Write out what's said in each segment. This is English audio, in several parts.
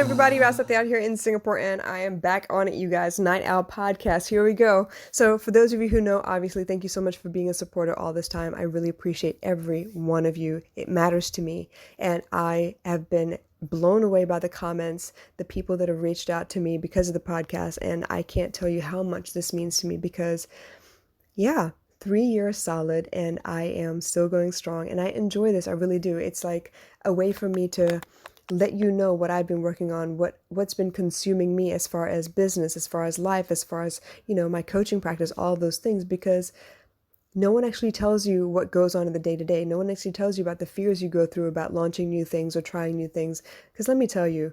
everybody? Rasati out here in Singapore, and I am back on it, you guys. Night Owl Podcast. Here we go. So, for those of you who know, obviously, thank you so much for being a supporter all this time. I really appreciate every one of you. It matters to me, and I have been blown away by the comments, the people that have reached out to me because of the podcast, and I can't tell you how much this means to me because, yeah. 3 years solid, and I am still going strong, and I enjoy this. I really do. It's like a way for me to let you know what I've been working on, what's been consuming me as far as business, as far as life, as far as, my coaching practice, all those things, because no one actually tells you what goes on in the day to day. No one actually tells you about the fears you go through about launching new things or trying new things. Because let me tell you,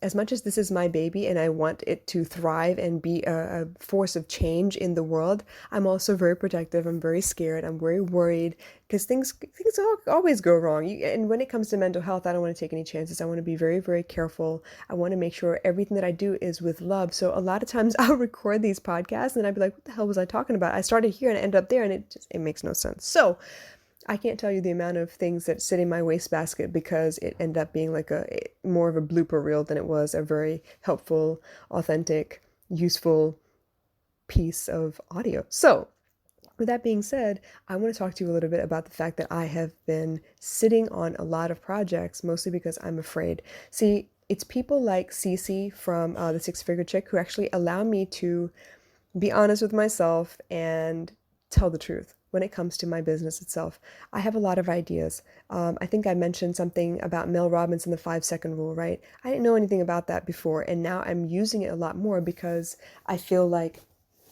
as much as this is my baby and I want it to thrive and be a force of change in the world, I'm also very protective. I'm very scared. I'm very worried because things always go wrong. And when it comes to mental health, I don't want to take any chances. I want to be very, very careful. I want to make sure everything that I do is with love. So a lot of times I'll record these podcasts and I'd be like, what the hell was I talking about? I started here and I ended up there, and it makes no sense. So I can't tell you the amount of things that sit in my wastebasket because it ended up being like more of a blooper reel than it was a very helpful, authentic, useful piece of audio. So, with that being said, I want to talk to you a little bit about the fact that I have been sitting on a lot of projects, mostly because I'm afraid. See, it's people like Cece from the Six Figure Chick who actually allow me to be honest with myself and tell the truth when it comes to my business itself. I have a lot of ideas. I think I mentioned something about Mel Robbins and the 5 second rule, right? I didn't know anything about that before, and now I'm using it a lot more because I feel like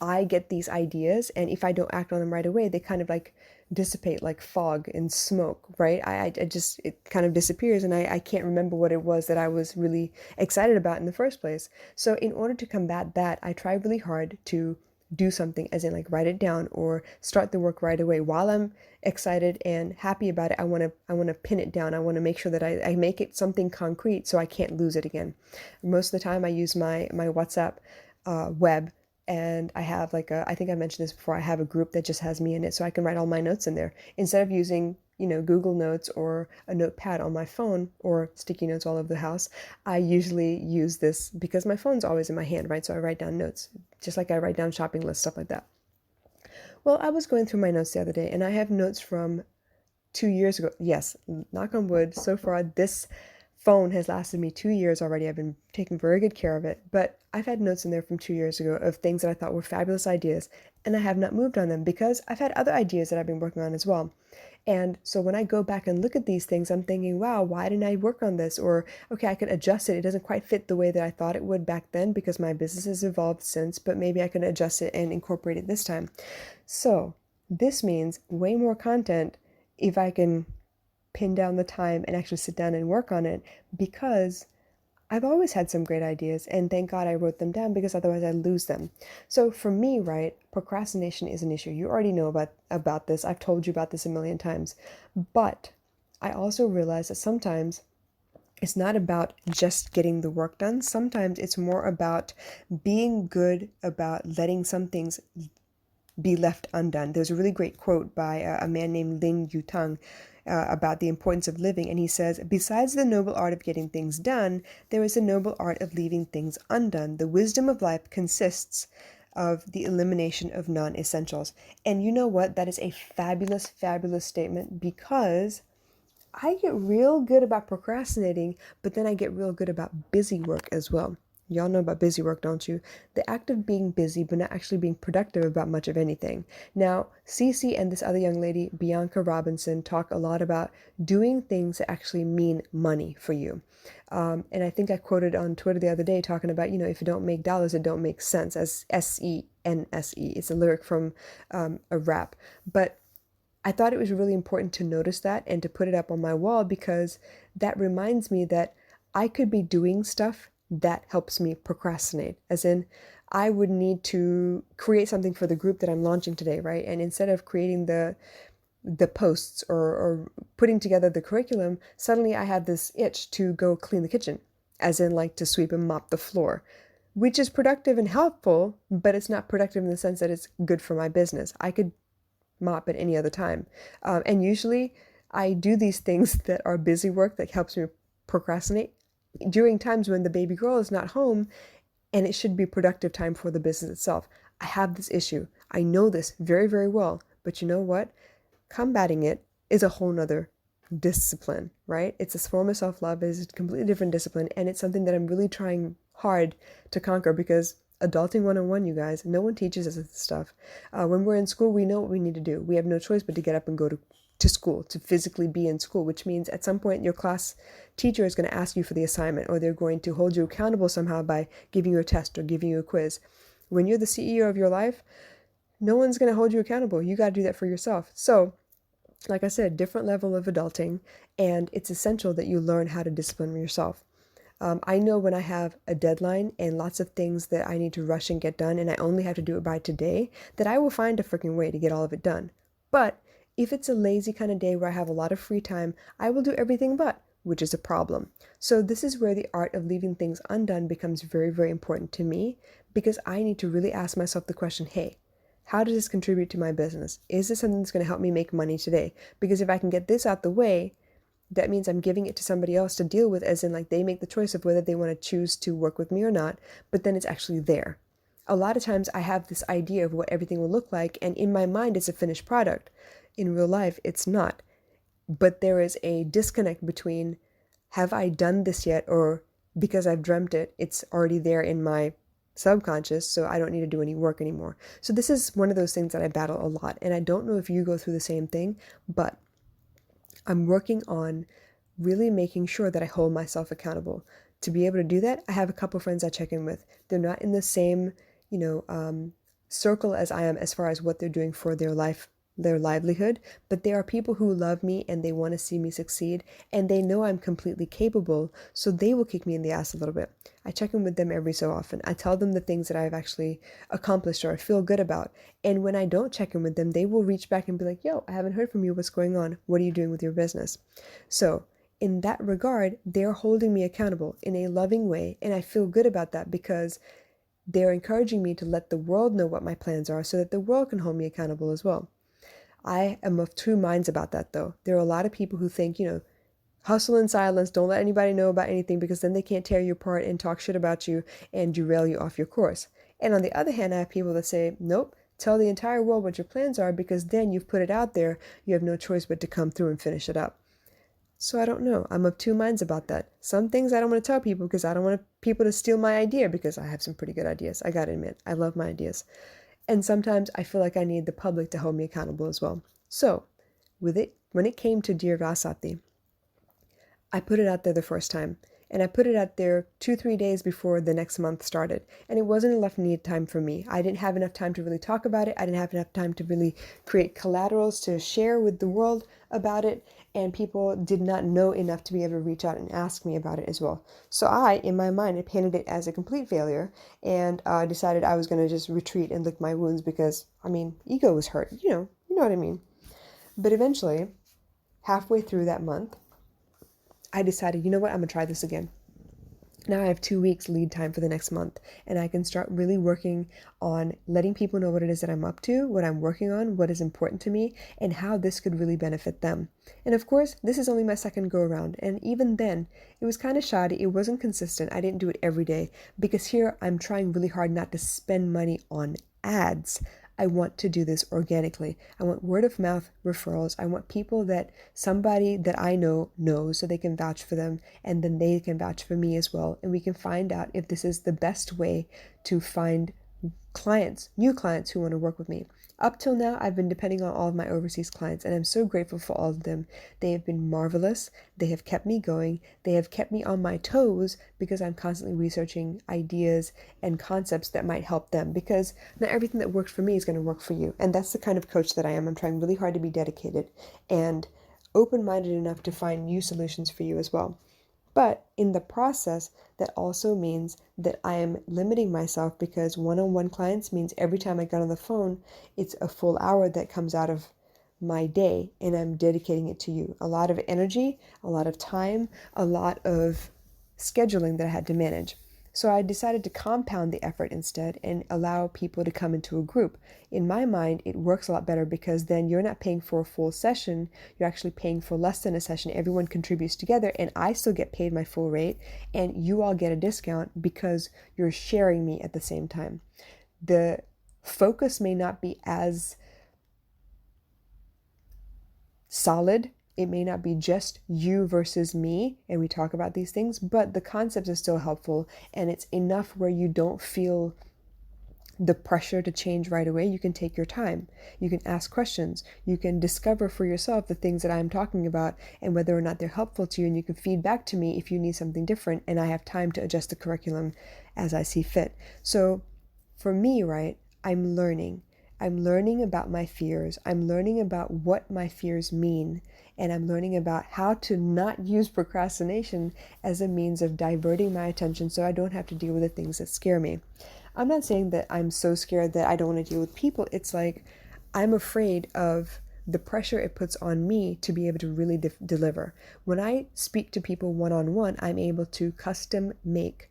I get these ideas, and if I don't act on them right away, they kind of like dissipate like fog and smoke, right? I just, it kind of disappears, and I can't remember what it was that I was really excited about in the first place. So in order to combat that, I try really hard to do something, as in like write it down or start the work right away. While I'm excited and happy about it, I want to pin it down. I want to make sure that I make it something concrete so I can't lose it again. Most of the time I use my WhatsApp web, and I have like I think I mentioned this before, I have a group that just has me in it so I can write all my notes in there instead of using, Google Notes or a notepad on my phone or sticky notes all over the house. I usually use this because my phone's always in my hand, right? So I write down notes, just like I write down shopping lists, stuff like that. Well, I was going through my notes the other day, and I have notes from 2 years ago. Yes, knock on wood, so far this phone has lasted me 2 years already. I've been taking very good care of it, but I've had notes in there from 2 years ago of things that I thought were fabulous ideas, and I have not moved on them because I've had other ideas that I've been working on as well. And so when I go back and look at these things, I'm thinking, wow, why didn't I work on this? Or, okay, I could adjust it. It doesn't quite fit the way that I thought it would back then because my business has evolved since, but maybe I can adjust it and incorporate it this time. So this means way more content if I can pin down the time and actually sit down and work on it, because I've always had some great ideas, and thank God I wrote them down because otherwise I'd lose them. So for me, right, procrastination is an issue. You already know about this. I've told you about this a million times. But I also realize that sometimes it's not about just getting the work done. Sometimes it's more about being good about letting some things be left undone. There's a really great quote by a man named Lin Yutang about the importance of living, and he says, besides the noble art of getting things done, there is the noble art of leaving things undone. The wisdom of life consists of the elimination of non-essentials. And you know what? That is a fabulous, fabulous statement, because I get real good about procrastinating, but then I get real good about busy work as well. Y'all know about busy work, don't you? The act of being busy, but not actually being productive about much of anything. Now, Cece and this other young lady, Bianca Robinson, talk a lot about doing things that actually mean money for you. And I think I quoted on Twitter the other day talking about, if you don't make dollars, it don't make sense, as SENSE. It's a lyric from a rap. But I thought it was really important to notice that and to put it up on my wall, because that reminds me that I could be doing stuff that helps me procrastinate. As in, I would need to create something for the group that I'm launching today, right? And instead of creating the posts or putting together the curriculum, suddenly I have this itch to go clean the kitchen, as in like to sweep and mop the floor, which is productive and helpful, but it's not productive in the sense that it's good for my business. I could mop at any other time. And usually I do these things that are busy work that helps me procrastinate during times when the baby girl is not home and it should be productive time for the business itself. I have this issue. I know this very, very well. But you know what? Combating it is a whole nother discipline, right? It's a form of self-love. It's a completely different discipline. And it's something that I'm really trying hard to conquer because adulting 101, you guys, no one teaches us this stuff. When we're in school, we know what we need to do. We have no choice but to get up and go to school, to physically be in school, which means at some point your class teacher is going to ask you for the assignment, or they're going to hold you accountable somehow by giving you a test or giving you a quiz. When you're the CEO of your life, no one's going to hold you accountable. You got to do that for yourself. So, like I said, different level of adulting, and it's essential that you learn how to discipline yourself. I know when I have a deadline and lots of things that I need to rush and get done, and I only have to do it by today, that I will find a freaking way to get all of it done. But if it's a lazy kind of day where I have a lot of free time, I will do everything but, which is a problem. So this is where the art of leaving things undone becomes very, very important to me, because I need to really ask myself the question, hey, how does this contribute to my business? Is this something that's going to help me make money today? Because if I can get this out the way, that means I'm giving it to somebody else to deal with, as in like they make the choice of whether they want to choose to work with me or not, but then it's actually there. A lot of times I have this idea of what everything will look like, and in my mind it's a finished product. In real life, it's not. But there is a disconnect between, have I done this yet? Or because I've dreamt it, it's already there in my subconscious, so I don't need to do any work anymore. So this is one of those things that I battle a lot. And I don't know if you go through the same thing, but I'm working on really making sure that I hold myself accountable. To be able to do that, I have a couple friends I check in with. They're not in the same, circle as I am as far as what they're doing for their life, their livelihood, but they are people who love me and they want to see me succeed, and they know I'm completely capable, so they will kick me in the ass a little bit. I check in with them every so often. I tell them the things that I've actually accomplished or I feel good about. And when I don't check in with them, they will reach back and be like, yo, I haven't heard from you. What's going on? What are you doing with your business? So in that regard, they're holding me accountable in a loving way. And I feel good about that because they're encouraging me to let the world know what my plans are so that the world can hold me accountable as well. I am of two minds about that, though. There are a lot of people who think, hustle in silence, don't let anybody know about anything because then they can't tear you apart and talk shit about you and derail you off your course. And on the other hand, I have people that say, nope, tell the entire world what your plans are because then you've put it out there. You have no choice but to come through and finish it up. So I don't know. I'm of two minds about that. Some things I don't want to tell people because I don't want people to steal my idea because I have some pretty good ideas. I gotta admit, I love my ideas. And sometimes I feel like I need the public to hold me accountable as well. So when it came to Dear Vasati, I put it out there the first time, and I put it out there 2-3 days before the next month started, and it wasn't enough need time for me. I didn't have enough time to really talk about it. I didn't have enough time to really create collaterals to share with the world about it, and people did not know enough to be able to reach out and ask me about it as well. So I, in my mind, I painted it as a complete failure, and decided I was going to just retreat and lick my wounds because, ego was hurt. You know what I mean. But eventually, halfway through that month, I decided, you know what, I'm going to try this again. Now I have 2 weeks lead time for the next month, and I can start really working on letting people know what it is that I'm up to, what I'm working on, what is important to me, and how this could really benefit them. And of course, this is only my second go around, and even then, it was kind of shoddy. It wasn't consistent. I didn't do it every day because here I'm trying really hard not to spend money on ads. I want to do this organically. I want word of mouth referrals. I want people that somebody that I know knows so they can vouch for them, and then they can vouch for me as well. And we can find out if this is the best way to find clients, new clients who want to work with me. Up till now, I've been depending on all of my overseas clients, and I'm so grateful for all of them. They have been marvelous. They have kept me going. They have kept me on my toes because I'm constantly researching ideas and concepts that might help them, because not everything that works for me is going to work for you. And that's the kind of coach that I am. I'm trying really hard to be dedicated and open-minded enough to find new solutions for you as well. But in the process, that also means that I am limiting myself because one-on-one clients means every time I get on the phone, it's a full hour that comes out of my day and I'm dedicating it to you. A lot of energy, a lot of time, a lot of scheduling that I had to manage. So I decided to compound the effort instead and allow people to come into a group. In my mind, it works a lot better because then you're not paying for a full session, you're actually paying for less than a session. Everyone contributes together and I still get paid my full rate and you all get a discount because you're sharing me at the same time. The focus may not be as solid. It may not be just you versus me, and we talk about these things, but the concept is still helpful, and it's enough where you don't feel the pressure to change right away. You can take your time. You can ask questions. You can discover for yourself the things that I'm talking about and whether or not they're helpful to you, and you can feed back to me if you need something different, and I have time to adjust the curriculum as I see fit. So for me, right, I'm learning. I'm learning about my fears. I'm learning about what my fears mean. And I'm learning about how to not use procrastination as a means of diverting my attention so I don't have to deal with the things that scare me. I'm not saying that I'm so scared that I don't want to deal with people. It's like I'm afraid of the pressure it puts on me to be able to really deliver. When I speak to people one-on-one, I'm able to custom make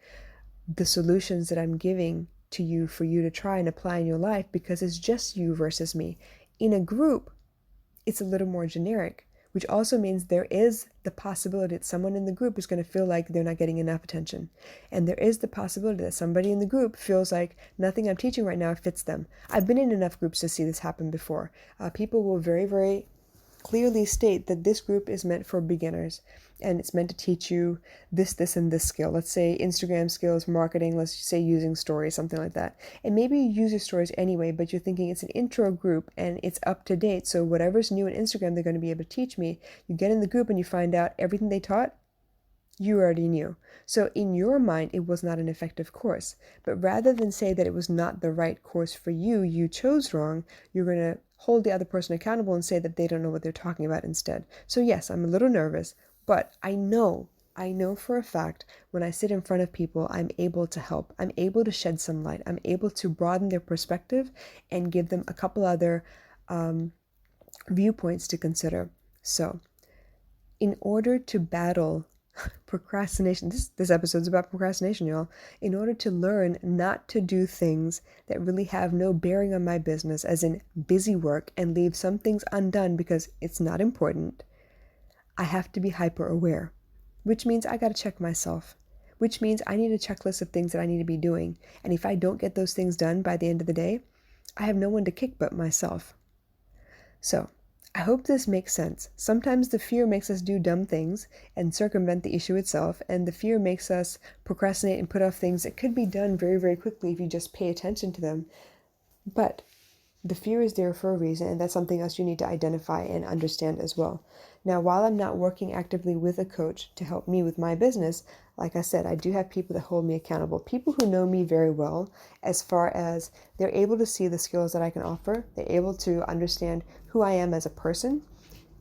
the solutions that I'm giving to you for you to try and apply in your life because it's just you versus me. In a group, it's a little more generic, which also means there is the possibility that someone in the group is going to feel like they're not getting enough attention. And there is the possibility that somebody in the group feels like nothing I'm teaching right now fits them. I've been in enough groups to see this happen before. People will very, very clearly state that this group is meant for beginners and it's meant to teach you this, and this skill. Let's say Instagram skills, marketing, let's say using stories, something like that. And maybe you use your stories anyway, but you're thinking it's an intro group and it's up to date. So whatever's new on Instagram, they're going to be able to teach me. You get in the group and you find out everything they taught, you already knew. So in your mind, it was not an effective course. But rather than say that it was not the right course for you, you chose wrong, you're going to hold the other person accountable and say that they don't know what they're talking about instead. So yes, I'm a little nervous, but I know for a fact when I sit in front of people, I'm able to help. I'm able to shed some light. I'm able to broaden their perspective and give them a couple other viewpoints to consider. So in order to battle procrastination, this episode's about procrastination, y'all. In order to learn not to do things that really have no bearing on my business, as in busy work, and leave some things undone because it's not important, I have to be hyper aware, which means I got to check myself, which means I need a checklist of things that I need to be doing. And if I don't get those things done by the end of the day, I have no one to kick but myself. So I hope this makes sense. Sometimes the fear makes us do dumb things and circumvent the issue itself, and the fear makes us procrastinate and put off things that could be done very, very quickly if you just pay attention to them. But the fear is there for a reason, and that's something else you need to identify and understand as well. Now, while I'm not working actively with a coach to help me with my business, like I said, I do have people that hold me accountable, people who know me very well, as far as they're able to see the skills that I can offer, they're able to understand who I am as a person,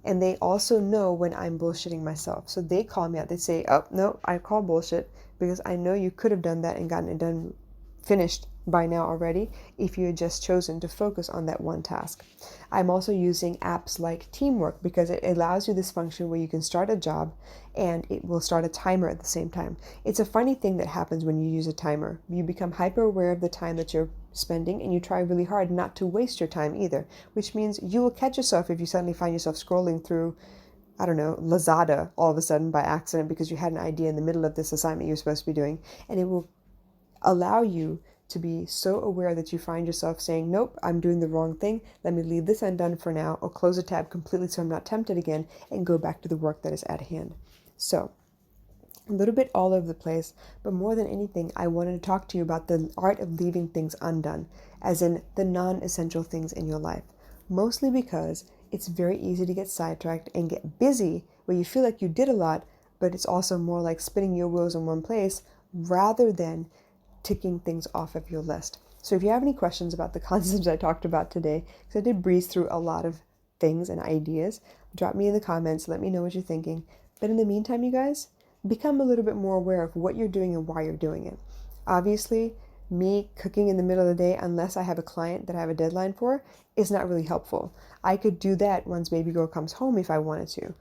and they also know when I'm bullshitting myself. So they call me out, they say, oh, no, I call bullshit because I know you could have done that and gotten it done, finished by now already if you had just chosen to focus on that one task. I'm also using apps like Teamwork because it allows you this function where you can start a job and it will start a timer at the same time. It's a funny thing that happens when you use a timer. You become hyper aware of the time that you're spending and you try really hard not to waste your time either, which means you will catch yourself if you suddenly find yourself scrolling through, I don't know, Lazada all of a sudden by accident because you had an idea in the middle of this assignment you're supposed to be doing, and it will allow you to be so aware that you find yourself saying, nope, I'm doing the wrong thing. Let me leave this undone for now, or close a tab completely so I'm not tempted again and go back to the work that is at hand. So a little bit all over the place, but more than anything, I wanted to talk to you about the art of leaving things undone, as in the non-essential things in your life. Mostly because it's very easy to get sidetracked and get busy where you feel like you did a lot, but it's also more like spinning your wheels in one place rather than ticking things off of your list. So if you have any questions about the concepts I talked about today, because I did breeze through a lot of things and ideas, drop me in the comments, let me know what you're thinking. But in the meantime, you guys, become a little bit more aware of what you're doing and why you're doing it. Obviously, me cooking in the middle of the day, unless I have a client that I have a deadline for, is not really helpful. I could do that once baby girl comes home if I wanted to.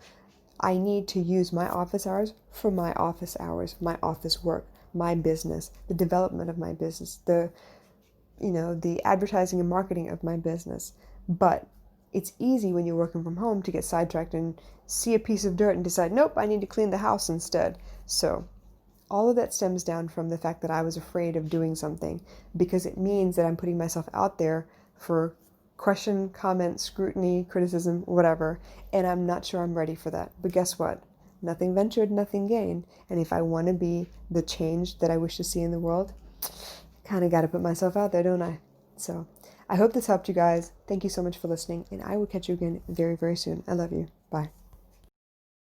I need to use my office hours for my office hours, my office work. my business, the development of my business, the advertising and marketing of my business. But it's easy when you're working from home to get sidetracked and see a piece of dirt and decide, nope, I need to clean the house instead. So all of that stems down from the fact that I was afraid of doing something, because it means that I'm putting myself out there for question, comment, scrutiny, criticism, whatever, and I'm not sure I'm ready for that. But guess what? Nothing ventured, nothing gained. And if I want to be the change that I wish to see in the world, kind of got to put myself out there, don't I? So I hope this helped you guys. Thank you so much for listening, and I will catch you again very, very soon. I love you. Bye.